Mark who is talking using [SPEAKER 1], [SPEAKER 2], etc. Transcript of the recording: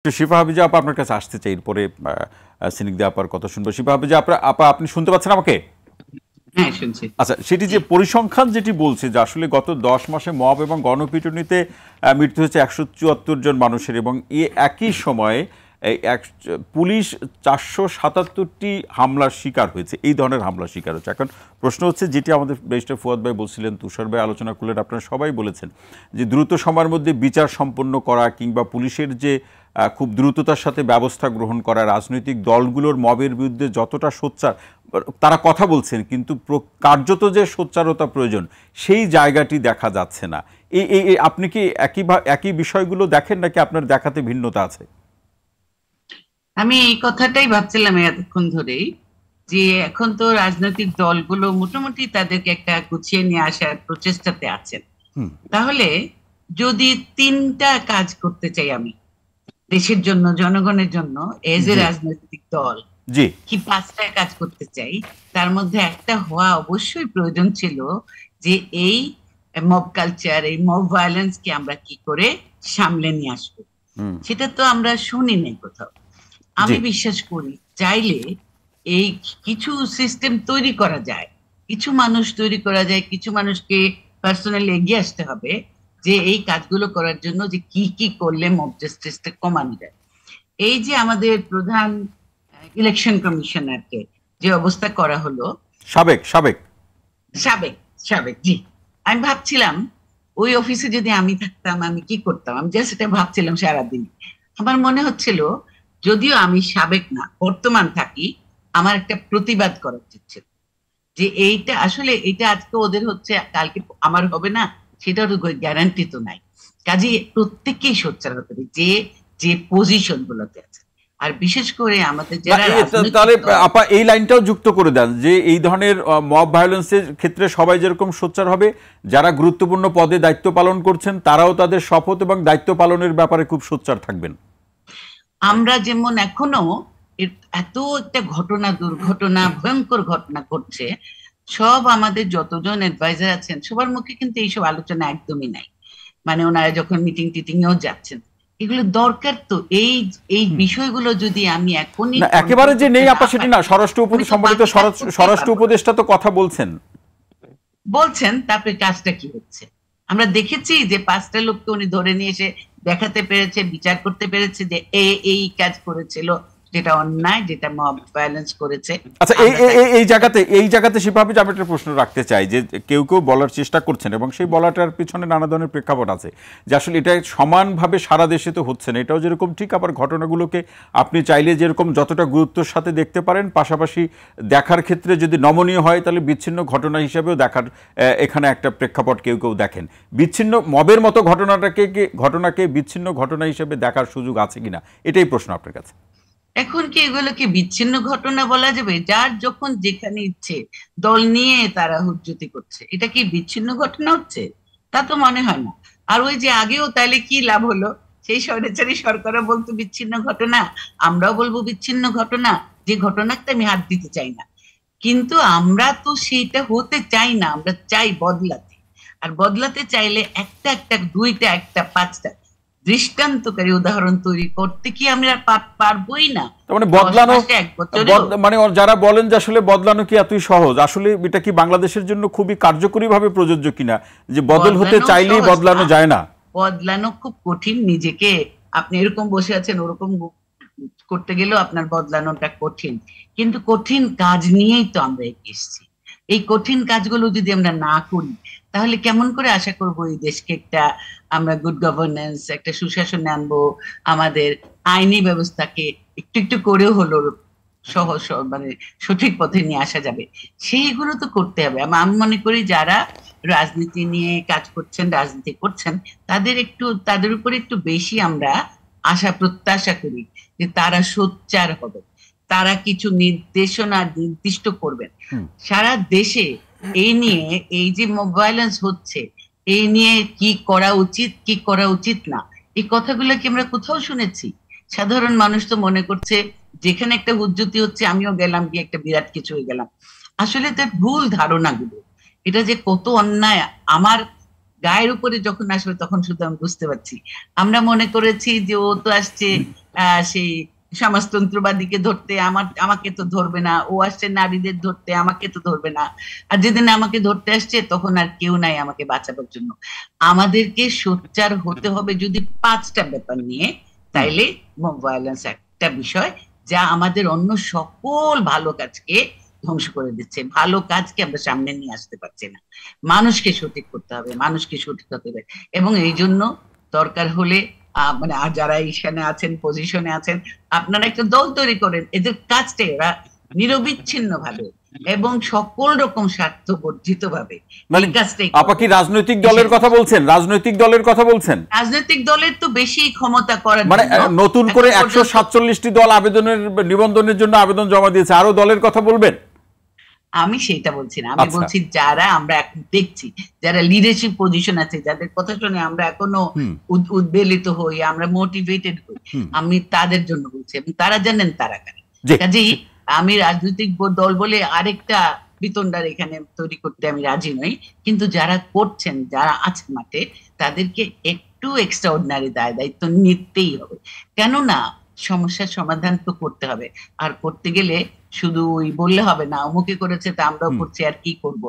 [SPEAKER 1] শিফা হাফিজা আপা আপনার কাছে আসতে চাই, এরপরে সিনিকদা আপার কথা শুনবো। শিফা হাফিজা আপা আপনি শুনতে পাচ্ছেন আমাকে?
[SPEAKER 2] হ্যাঁ, শুনছি।
[SPEAKER 1] আচ্ছা, সেটি যে পরিসংখ্যান যেটি বলছে যে আসলে গত 10 মাসে মব এবং গণপিটুনিতে মৃত্যু হচ্ছে 174 জন মানুষের, এবং একই সময়ে পুলিশ 477টি হামলার শিকার হয়েছে, এই ধরনের হামলার শিকার হচ্ছে। এখন প্রশ্ন হচ্ছে, যেটি আমাদের ব্যারিস্টার ফুয়াদ ভাই বলছিলেন, তুষার ভাই আলোচনা করলেন, আপনারা সবাই বলেছেন যে দ্রুত সময়ের মধ্যে বিচার সম্পন্ন করা কিংবা পুলিশের যে খুব দ্রুততার সাথে ব্যবস্থা গ্রহণ করা, রাজনৈতিক দলগুলোর মবের বিরুদ্ধে যতটা সোচ্চার তারা কথা বলছেন, কিন্তু কার্যত যে সোচ্চারতা প্রয়োজন সেই জায়গাটি দেখা যাচ্ছে না। আপনি কি একই বিষয়গুলো দেখেন, নাকি আপনার দেখাতে ভিন্নতা আছে?
[SPEAKER 2] আমি এই কথাটাই ভাবছিলাম এতক্ষণ ধরেই, যে এখন তো রাজনৈতিক দলগুলো মোটামুটি তাদেরকে একটা গুছিয়ে নিয়ে আসার প্রচেষ্টাতে আছেন। তাহলে যদি 3টা কাজ করতে চাই আমি দেশের জন্য, জনগণের জন্য, এজ এ রাজনৈতিক দল, কি 5টা কাজ করতে চাই, তার মধ্যে একটা হওয়া অবশ্যই প্রয়োজন ছিল যে এই মব কালচার, এই মব ভায়োলেন্স কে আমরা কি করে সামলে নিয়ে আসবো। সেটা তো আমরা শুনি নাই কোথাও। আমি বিশ্বাস করি চাইলে এই কিছু সিস্টেম তৈরি করা যায়, কিছু মানুষ তৈরি করা যায়, কিছু মানুষকে পার্সোনালি এগিয়ে আসতে হবে যে এই কাজগুলো করার জন্য যে কি কি করলে মব জাস্টিসটা কমানো যায়। এই যে আমাদের প্রধান ইলেকশন কমিশনারকে যে অবস্থা করা হলো, সাবেক সাবেক সাবেক সাবেক জি, আমি ভাবছিলাম ওই অফিসে যদি আমি থাকতাম আমি কি করতাম। আমি জাস্ট এটা ভাবছিলাম সারাদিন। আমার মনে হচ্ছিল যদিও আমি সাবেক না, বর্তমান থাকি, আমার একটা প্রতিবাদ করা উচিত ছিল যে এইটা আসলে এটা আজকে ওদের হচ্ছে, কালকে আমার হবে না, সেটার গ্যারান্টি তো নাই। কাজে প্রত্যেককেই সোচ্চার হতে হবে যে যে পজিশন গুলোতে আছে। আর বিশেষ করে আমাদের যারা,
[SPEAKER 1] তাহলে আপা এই লাইনটাও যুক্ত করে দেন যে এই ধরনের মব ভায়োলেন্সের ক্ষেত্রে সবাই যেরকম সোচ্চার হবে, যারা গুরুত্বপূর্ণ পদে দায়িত্ব পালন করছেন তারাও তাদের শপথ এবং দায়িত্ব পালনের ব্যাপারে খুব সোচ্চার থাকবেন।
[SPEAKER 2] আমরা যেমন এখনো এত একটা ঘটনা, দুর্ঘটনা, ভয়ঙ্কর ঘটনা ঘটছে, সব আমাদের যতজন অ্যাডভাইজার আছেন সবার মুখে কিন্তু এইসব আলোচনা একদমই নাই। মানে ওনারা যখন মিটিং টিটিং এও যাচ্ছেন, এগুলো দরকার তো। এই এই বিষয়গুলো যদি আমি এখনই,
[SPEAKER 1] একেবারে যে নেই আপা সেটি না, স্বরাষ্ট্র উপদেষ্টা সম্বলিত স্বরাষ্ট্র উপদেষ্টা তো কথা বলছেন,
[SPEAKER 2] তারপরে কাজটা কি হচ্ছে আমরা দেখেছি যে 5টা লোককে উনি ধরে নিয়ে এসে দেখাতে পেরেছে, বিচার করতে পেরেছে যে এই কাজ করেছিল, যেটা অন্যায়, যেটা মব ভায়োলেন্স করেছে।
[SPEAKER 1] আচ্ছা, এই জায়গাতে শিফা হাফিজ আমি একটা প্রশ্ন রাখতে চাই যে কেউ কেউ বলার চেষ্টা করছেন, এবং সেই বলাটার পিছনে নানা ধরনের প্রেক্ষাপট আছে, যে আসলে এটা সমানভাবে সারা দেশে তো হচ্ছে না। এটাও যেরকম ঠিক, আবার ঘটনাগুলোকে আপনি চাইলে যেরকম যতটা গুরুত্বের সাথে দেখতে পারেন, পাশাপাশি দেখার ক্ষেত্রে যদি নমনীয় হয় তাহলে বিচ্ছিন্ন ঘটনা হিসেবেও দেখার এখানে একটা প্রেক্ষাপট কেউ কেউ দেখেন। বিচ্ছিন্ন মবের মতো ঘটনাকে বিচ্ছিন্ন ঘটনা হিসেবে দেখার সুযোগ আছে কিনা, এটাই প্রশ্ন আপনার কাছে।
[SPEAKER 2] এখন কি এগুলোকে বিচ্ছিন্ন ঘটনা বলা যাবে? যার যখন যেখানে ইচ্ছে দল নিয়ে তারা হুজ্জতি করছে, এটা কি বিচ্ছিন্ন ঘটনা হচ্ছে? তা তো মনে হয় না। আর ওই যে আগেও তাইলে কি লাভ হলো, সেই স্বৈরাচারী সরকারও বলতো বিচ্ছিন্ন ঘটনা, আমরাও বলবো বিচ্ছিন্ন ঘটনা, যে ঘটনাটা আমি হাত দিতে চাই না। কিন্তু আমরা তো সেইটা হতে চাই না, আমরা চাই বদলাতে। আর বদলাতে চাইলে একটা একটা, দুইটা, একটা, 5টা দৃষ্টান্তকারী উদাহরণ তৈরি করতে কি আমরা পারবোই না?
[SPEAKER 1] মানে বদলানো, মানে যারা বলেন যে আসলে বদলানো কি এতই সহজ, আসলে এটা কি বাংলাদেশের জন্য খুবই কার্যকরী ভাবে প্রযোজ্য কিনা, যে বদল হতে চাইলেই বদলানো যায় না?
[SPEAKER 2] বদলানো খুব কঠিন। নিজেকে আপনি এরকম বসে আছেন, ওরকম করতে গেলেও আপনার বদলানোটা কঠিন। কিন্তু কঠিন কাজ নিয়েই তো আমরা এসেছি। এই কঠিন কাজগুলো যদি আমরা না করি তাহলে কেমন করে আশা করবো এই দেশকে একটা আমরা গুড গভর্নেন্স, একটা সুশাসনে আনবো, আমাদের আইনি ব্যবস্থাকে একটু একটু করেও হলো সহজ, মানে সঠিক পথে নিয়ে আসা যাবে। সেইগুলো তো করতে হবে। আমি মনে করি যারা রাজনীতি নিয়ে কাজ করছেন, রাজনীতি করছেন, তাদের উপরে একটু বেশি আমরা আশা প্রত্যাশা করি যে তারা সোচ্চার হবে, তারা কিছু নির্দেশনা নির্দিষ্ট করবেন সারা দেশে এই নিয়ে। এই যে মব ভায়োলেন্স হচ্ছে, এই নিয়ে কি করা উচিত, কি করা উচিত না, এই কথাগুলো কি আমরা কোথাও শুনেছি? সাধারণ মানুষ তো মনে করছে যেখানে একটা হুজ্জতি হচ্ছে আমিও গেলাম, গিয়ে একটা বিরাট কিছু হয়ে গেলাম। আসলে তার ভুল ধারণাগুলো, এটা যে কত অন্যায় আমার গায়ের উপরে যখন আসবে তখন শুধু আমি বুঝতে পারছি। আমরা মনে করেছি যে ও তো আসছে সেই সমাজতন্ত্রবাদীকে ধরতে, আমাকে তো ধরবে না, ও আসছে নারীদের ধরতে, আমাকে তো ধরবে না, আর যেদিন আমাকে ধরতে আসছে তখন আর কেউ নাই আমাকে বাঁচাবার জন্য। আমাদেরকে সোচ্চার হতে হবে যদি 5টা ব্যাপার নিয়ে, তাইলে মব ভায়োলেন্স একটা বিষয় যা আমাদের অন্য সকল ভালো কাজকে ধ্বংস করে দিচ্ছে। ভালো কাজকে আমরা সামনে নিয়ে আসতে পারছি না। মানুষকে সঠিক করতে হবে, মানুষকে সঠিক হতে হবে। এবং এই জন্য দরকার হলে মানে আর যারা এইখানে আছেন, পজিশনে আছেন, আপনারা একটা দল তৈরি করেন। এদের কাজটাই ওরা নিরবিচ্ছিন্ন ভাবে এবং সকল রকম স্বার্থ বর্জিত ভাবে
[SPEAKER 1] মানে
[SPEAKER 2] এই কাজটাই
[SPEAKER 1] আপা কি রাজনৈতিক দলের কথা বলছেন? রাজনৈতিক দলের কথা বলছেন?
[SPEAKER 2] রাজনৈতিক দলের তো বেশি ক্ষমতা করার
[SPEAKER 1] মানে
[SPEAKER 2] জন্য
[SPEAKER 1] নতুন করে
[SPEAKER 2] এখন পর্যন্ত
[SPEAKER 1] 147টি দল নিবন্ধনের জন্য আবেদন জমা দিয়েছে, আরো দলের কথা বলবেন?
[SPEAKER 2] আমি সেটা বলছি না, আমি
[SPEAKER 1] আচ্ছা।
[SPEAKER 2] বলছি যারা আমরা এখন দেখছি, যারা লিডারশিপ পজিশন আছে, যাদের কথা শুনে আমরা এখনো উদ্বেলিত হই, আমরা মোটিভেটেড হই, আমি তাদের জন্য বলছি। এবং তারা জানেন তারা কারা।
[SPEAKER 1] জি।
[SPEAKER 2] কাজেই আমি রাজনৈতিক দল বলে আরেকটা বিতণ্ডার এখানে তৈরি করতে আমি রাজি নই, কিন্তু যারা করছেন, যারা আছে মাঠে, তাদেরকে একটু এক্সট্রা অর্ডিনারি দায়িত্ব নিতেই হবে। কেননা সমস্যার সমাধান তো করতে হবে, আর করতে গেলে শুধু ওই বললে হবে না, অমুকে করেছে তা আমরাও করছি আর কি করব।